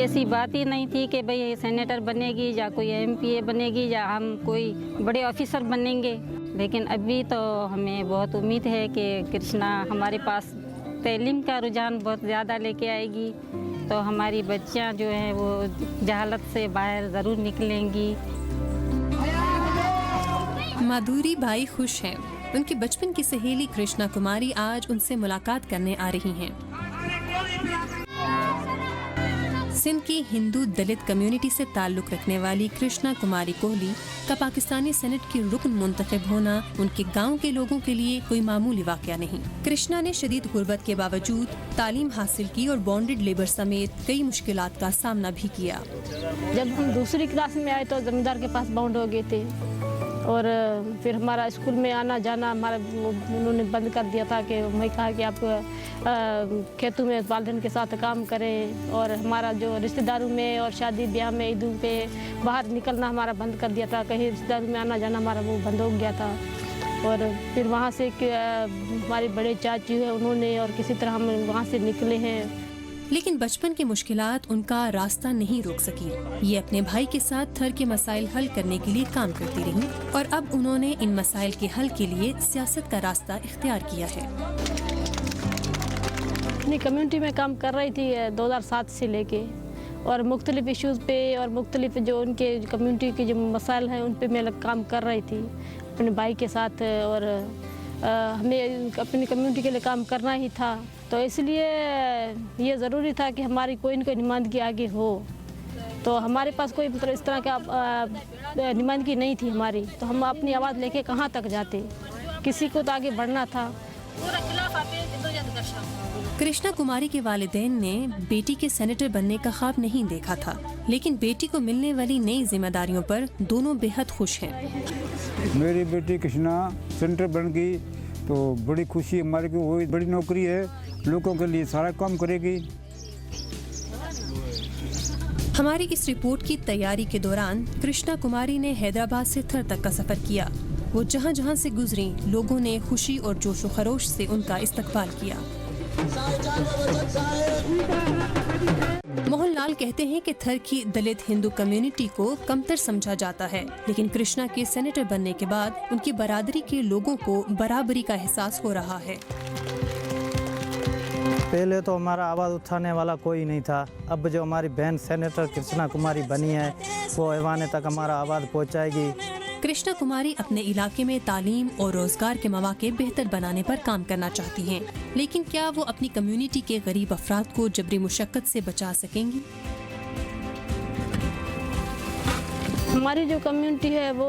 ऐसी बात ही नहीं थी कि भाई सेनेटर बनेगी या कोई एमपीए बनेगी या हम कोई बड़े ऑफिसर बनेंगे। लेकिन अभी तो हमें बहुत उम्मीद है कि कृष्णा हमारे पास तालीम का रुझान बहुत ज़्यादा लेके आएगी, तो हमारी बच्चियां जो हैं वो जहालत से बाहर ज़रूर निकलेंगी। माधुरी बाई खुश हैं। उनकी बचपन की सहेली कृष्णा कुमारी आज उनसे मुलाकात करने आ रही हैं। सिंध की हिंदू दलित कम्युनिटी से ताल्लुक रखने वाली कृष्णा कुमारी कोहली का पाकिस्तानी सेनेट की रुकन मुंतखब होना उनके गांव के लोगों के लिए कोई मामूली वाकया नहीं। कृष्णा ने शदीद गुर्बत के बावजूद तालीम हासिल की और बॉन्डेड लेबर समेत कई मुश्किलात का सामना भी किया। जब हम दूसरी क्लास में आए तो जमींदार के पास बाउंड हो गए थे और फिर हमारा स्कूल में आना जाना हमारा उन्होंने बंद कर दिया था कि मैं कहा कि आप खेतों में वालिदैन के साथ काम करें, और हमारा जो रिश्तेदारों में और शादी ब्याह में ईदों पे बाहर निकलना हमारा बंद कर दिया था। कहीं रिश्तेदारों में आना जाना हमारा वो बंद हो गया था। और फिर वहाँ से हमारे बड़े चाचू हैं उन्होंने और किसी तरह हम वहाँ से निकले हैं। लेकिन बचपन की मुश्किलात उनका रास्ता नहीं रोक सकी। ये अपने भाई के साथ थर के मसाइल हल करने के लिए काम करती रहीं और अब उन्होंने इन मसाइल के हल के लिए सियासत का रास्ता इख्तियार किया है। अपनी कम्युनिटी में काम कर रही थी 2007 से लेके, और मुख्तलिफ इश्यूज़ पे और मुख्तलिफ जो उनके कम्युनिटी के जो मसाइल हैं उन पे मैं काम कर रही थी अपने भाई के साथ। और हमें अपनी कम्युनिटी के लिए काम करना ही था, तो इसलिए ये ज़रूरी था कि हमारी कोई न कोई नुमाइंदगी आगे हो। तो हमारे पास कोई मतलब इस तरह का नुमाइंदगी नहीं थी हमारी, तो हम अपनी आवाज़ लेके कहाँ तक जाते, किसी को तो आगे बढ़ना था। कृष्णा कुमारी के वालिदैन ने बेटी के सेनेटर बनने का ख्वाब नहीं देखा था, लेकिन बेटी को मिलने वाली नई जिम्मेदारियों पर दोनों बेहद खुश हैं। मेरी बेटी कृष्णा सेनेटर बन गई तो बड़ी खुशी हमारे को, वो बड़ी नौकरी है, लोगों के लिए सारा काम करेगी। हमारी इस रिपोर्ट की तैयारी के दौरान कृष्णा कुमारी ने हैदराबाद से थर तक का सफर किया। वो जहाँ जहाँ से गुजरी लोगों ने खुशी और जोशो खरोश से उनका इस्तकबाल किया। मोहनलाल कहते हैं कि थर की दलित हिंदू कम्युनिटी को कमतर समझा जाता है, लेकिन कृष्णा के सेनेटर बनने के बाद उनकी बरादरी के लोगों को बराबरी का एहसास हो रहा है। पहले तो हमारा आवाज़ उठाने वाला कोई नहीं था। अब जो हमारी बहन सेनेटर कृष्णा कुमारी बनी है वो ऐवान तक हमारा आवाज़ पहुंचाएगी। कृष्णा कुमारी अपने इलाके में तालीम और रोजगार के मौके बेहतर बनाने पर काम करना चाहती हैं, लेकिन क्या वो अपनी कम्युनिटी के गरीब अफराद को जबरी मुशक्कत से बचा सकेंगी? हमारी जो कम्युनिटी है वो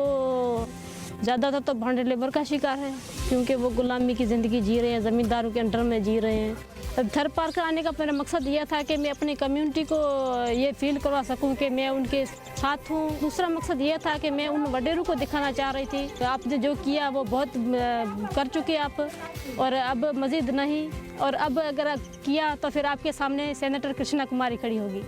ज़्यादातर तो बॉन्डेड लेबर का शिकार है, क्योंकि वो गुलामी की ज़िंदगी जी रहे हैं, ज़मींदारों के अंडर में जी रहे हैं। थर पार कर आने का मेरा मकसद यह था कि मैं अपनी कम्युनिटी को ये फील करवा सकूं कि मैं उनके साथ हूं। दूसरा मकसद यह था कि मैं उन वडेरों को दिखाना चाह रही थी कि आपने जो किया वो बहुत कर चुके आप, और अब मज़ीद नहीं, और अब अगर किया तो फिर आपके सामने सेनेटर कृष्णा कुमारी खड़ी होगी।